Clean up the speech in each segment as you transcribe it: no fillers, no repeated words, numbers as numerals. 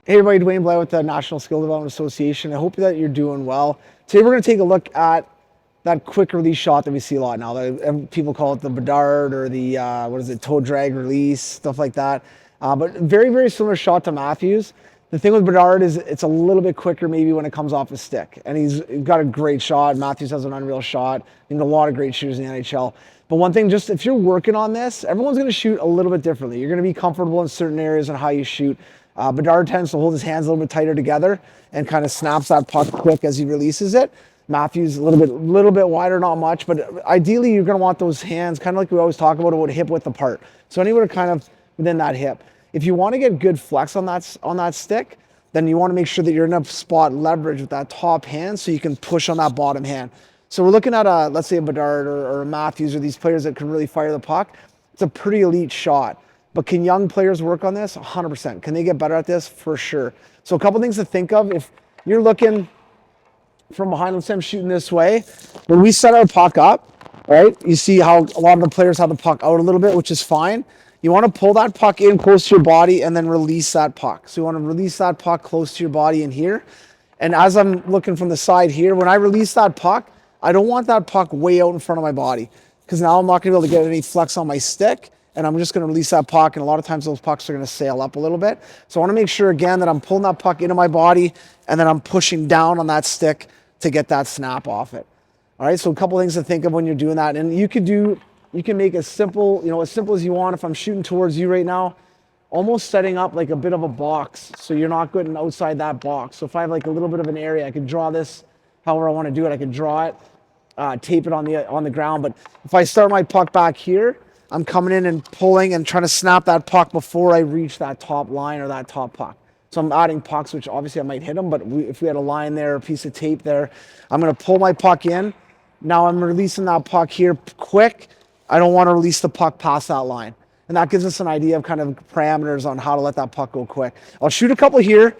Hey everybody, Dwayne Blais with the National Skill Development Association. I hope that you're doing well. Today we're going to take a look at that quick release shot that we see a lot now. People call it the Bedard or the, toe drag release, stuff like that. But very, very similar shot to Matthews. The thing with Bedard is it's a little bit quicker maybe when it comes off his stick. And he's got a great shot. Matthews has an unreal shot. I think a lot of great shooters in the NHL. But one thing, just if you're working on this, everyone's going to shoot a little bit differently. You're going to be comfortable in certain areas on how you shoot. Bedard tends to hold his hands a little bit tighter together and kind of snaps that puck quick as he releases it. Matthews a little bit wider, not much, but ideally you're going to want those hands kind of like we always talk about hip width apart. So anywhere kind of within that hip. If you want to get good flex on that stick, then you want to make sure that you're in a spot leverage with that top hand so you can push on that bottom hand. So we're looking at let's say a Bedard or a Matthews or these players that can really fire the puck. It's a pretty elite shot. But can young players work on this? 100%. Can they get better at this? For sure. So a couple things to think of. If you're looking from behind, let's say I'm shooting this way. When we set our puck up, right, you see how a lot of the players have the puck out a little bit, which is fine. You want to pull that puck in close to your body and then release that puck. So you want to release that puck close to your body in here. And as I'm looking from the side here, when I release that puck, I don't want that puck way out in front of my body because now I'm not going to be able to get any flex on my stick. And I'm just going to release that puck, and a lot of times those pucks are going to sail up a little bit. So I want to make sure, again, that I'm pulling that puck into my body, and then I'm pushing down on that stick to get that snap off it. All right, so a couple things to think of when you're doing that. And you can make as simple as you want. If I'm shooting towards you right now, almost setting up like a bit of a box so you're not getting outside that box. So if I have like a little bit of an area, I can draw this however I want to do it. I can draw it, tape it on the ground. But if I start my puck back here, I'm coming in and pulling and trying to snap that puck before I reach that top line or that top puck. So I'm adding pucks, which obviously I might hit them, but if we had a line there, a piece of tape there, I'm going to pull my puck in. Now I'm releasing that puck here quick. I don't want to release the puck past that line. And that gives us an idea of kind of parameters on how to let that puck go quick. I'll shoot a couple here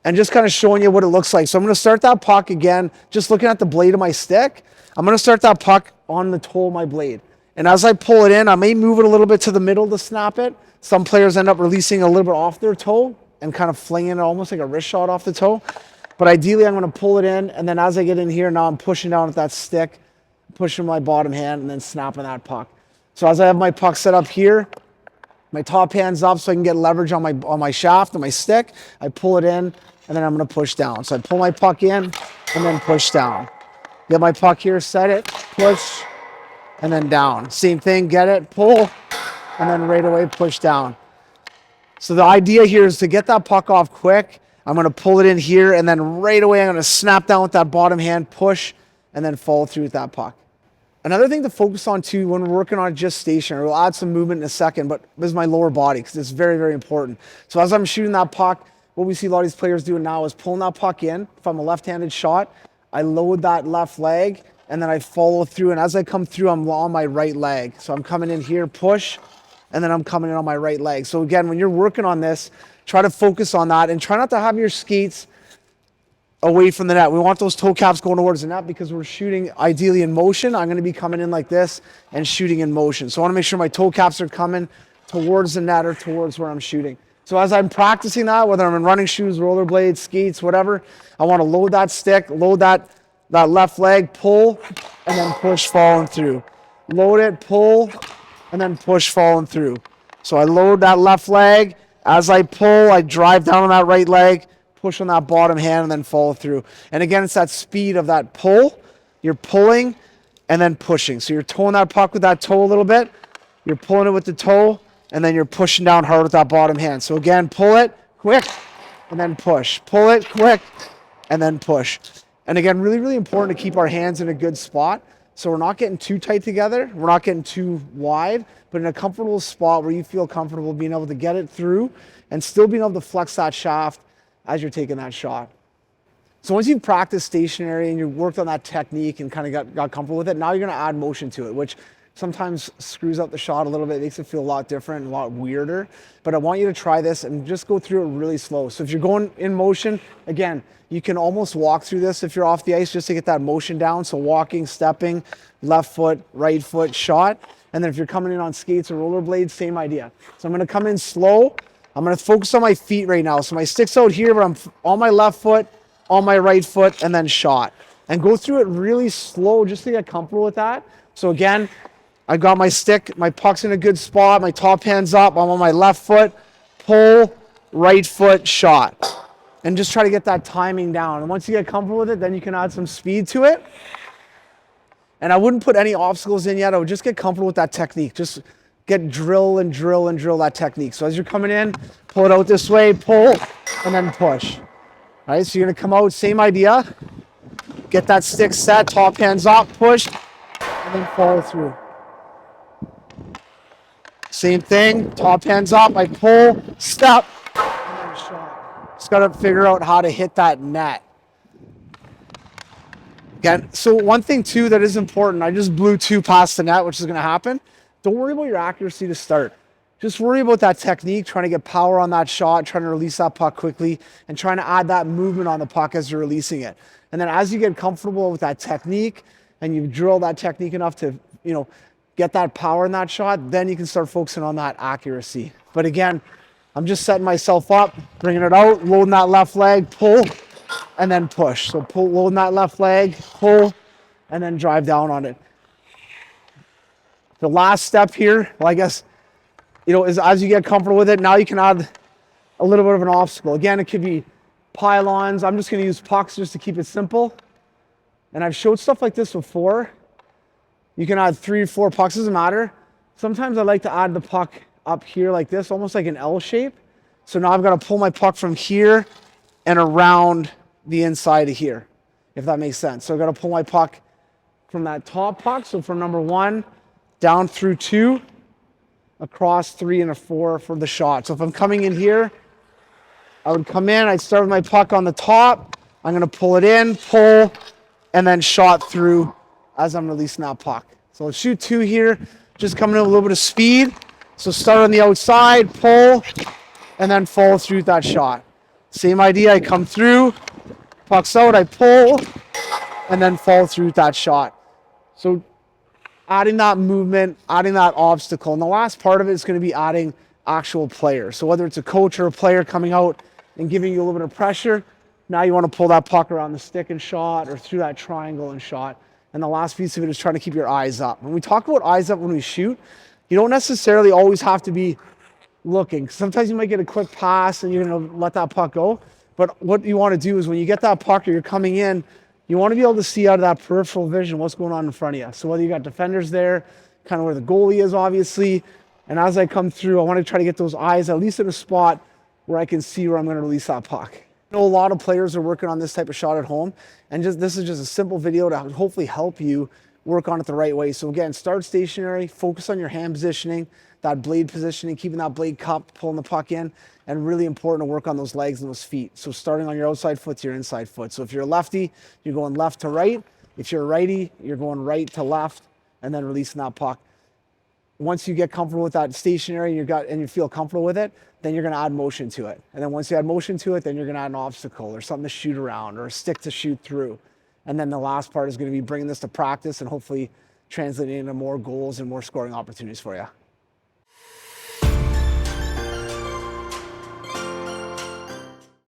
and just kind of showing you what it looks like. So I'm going to start that puck again, just looking at the blade of my stick. I'm going to start that puck on the toe of my blade. And as I pull it in, I may move it a little bit to the middle to snap it. Some players end up releasing a little bit off their toe and kind of flinging it almost like a wrist shot off the toe. But ideally, I'm going to pull it in, and then as I get in here, now I'm pushing down with that stick, pushing my bottom hand, and then snapping that puck. So as I have my puck set up here, my top hand's up so I can get leverage on my shaft and my stick. I pull it in, and then I'm going to push down. So I pull my puck in, and then push down. Get my puck here, set it, push, and then down. Same thing, get it, pull, and then right away push down. So the idea here is to get that puck off quick. I'm going to pull it in here, and then right away I'm going to snap down with that bottom hand, push, and then follow through with that puck. Another thing to focus on too when we're working on just stationary, we'll add some movement in a second, but this is my lower body because it's very, very important. So as I'm shooting that puck, what we see a lot of these players doing now is pulling that puck in. If I'm a left-handed shot, I load that left leg, and then I follow through. And as I come through, I'm on my right leg. So I'm coming in here, push, and then I'm coming in on my right leg. So again, when you're working on this, try to focus on that and try not to have your skates away from the net. We want those toe caps going towards the net because we're shooting ideally in motion. I'm going to be coming in like this and shooting in motion. So I want to make sure my toe caps are coming towards the net or towards where I'm shooting. So as I'm practicing that, whether I'm in running shoes, rollerblades, skates, whatever, I want to load that stick, load that left leg, pull, and then push falling through. Load it, pull, and then push falling through. So I load that left leg. As I pull, I drive down on that right leg, push on that bottom hand, and then follow through. And again, it's that speed of that pull. You're pulling and then pushing. So you're towing that puck with that toe a little bit. You're pulling it with the toe, and then you're pushing down hard with that bottom hand. So again, pull it, quick, and then push. Pull it, quick, and then push. And again, really, really important to keep our hands in a good spot. So we're not getting too tight together. We're not getting too wide, but in a comfortable spot where you feel comfortable being able to get it through and still being able to flex that shaft as you're taking that shot. So once you've practiced stationary and you've worked on that technique and kind of got comfortable with it, now you're going to add motion to it, which sometimes screws up the shot a little bit, makes it feel a lot different and a lot weirder. But I want you to try this and just go through it really slow. So if you're going in motion, again, you can almost walk through this if you're off the ice just to get that motion down. So walking, stepping, left foot, right foot, shot. And then if you're coming in on skates or rollerblades, same idea. So I'm going to come in slow, I'm going to focus on my feet right now. So my stick's out here, but I'm on my left foot, on my right foot, and then shot. And go through it really slow just to get comfortable with that. So again, I've got my stick, my puck's in a good spot, my top hand's up, I'm on my left foot, pull, right foot, shot. And just try to get that timing down. And once you get comfortable with it, then you can add some speed to it. And I wouldn't put any obstacles in yet. I would just get comfortable with that technique. Just get drill and drill and drill that technique. So as you're coming in, pull it out this way, pull, and then push. All right, so you're gonna come out, same idea. Get that stick set, top hands up, push, and then follow through. Same thing, top hands up, I pull, step, and then shot. Just gotta figure out how to hit that net. Again, so one thing too that is important, I just blew 2 past the net, which is gonna happen. Don't worry about your accuracy to start. Just worry about that technique, trying to get power on that shot, trying to release that puck quickly, and trying to add that movement on the puck as you're releasing it. And then as you get comfortable with that technique, and you drill that technique enough to, get that power in that shot, then you can start focusing on that accuracy. But again, I'm just setting myself up, bringing it out, loading that left leg, pull, and then push. So pull, loading that left leg, pull, and then drive down on it. The last step here, well, I guess, is as you get comfortable with it, now you can add a little bit of an obstacle. Again, it could be pylons. I'm just going to use pucks just to keep it simple. And I've showed stuff like this before. You can add 3 or 4 pucks, doesn't matter. Sometimes I like to add the puck up here like this, almost like an L shape. So now I've got to pull my puck from here and around the inside of here, if that makes sense. So I've got to pull my puck from that top puck, so from number 1, down through 2, across 3 and a 4 for the shot. So if I'm coming in here, I would come in, I'd start with my puck on the top, I'm gonna pull it in, pull, and then shot through as I'm releasing that puck. So I'll shoot 2 here, just coming in with a little bit of speed. So start on the outside, pull, and then follow through with that shot. Same idea, I come through, puck's out, I pull, and then follow through with that shot. So adding that movement, adding that obstacle. And the last part of it is going to be adding actual players. So whether it's a coach or a player coming out and giving you a little bit of pressure, now you want to pull that puck around the stick and shot, or through that triangle and shot. And the last piece of it is trying to keep your eyes up. When we talk about eyes up when we shoot, you don't necessarily always have to be looking. Sometimes you might get a quick pass and you're going to let that puck go. But what you want to do is when you get that puck or you're coming in, you want to be able to see out of that peripheral vision what's going on in front of you. So whether you got defenders there, kind of where the goalie is, obviously, and as I come through, I want to try to get those eyes at least in a spot where I can see where I'm going to release that puck. I know a lot of players are working on this type of shot at home, and this is just a simple video to hopefully help you work on it the right way. So again, start stationary, focus on your hand positioning, that blade positioning, keeping that blade cupped, pulling the puck in, and really important to work on those legs and those feet. So starting on your outside foot to your inside foot. So if you're a lefty, you're going left to right. If you're a righty, you're going right to left, and then releasing that puck. Once you get comfortable with that stationary and you feel comfortable with it, then you're going to add motion to it. And then once you add motion to it, then you're going to add an obstacle or something to shoot around or a stick to shoot through. And then the last part is going to be bringing this to practice and hopefully translating into more goals and more scoring opportunities for you.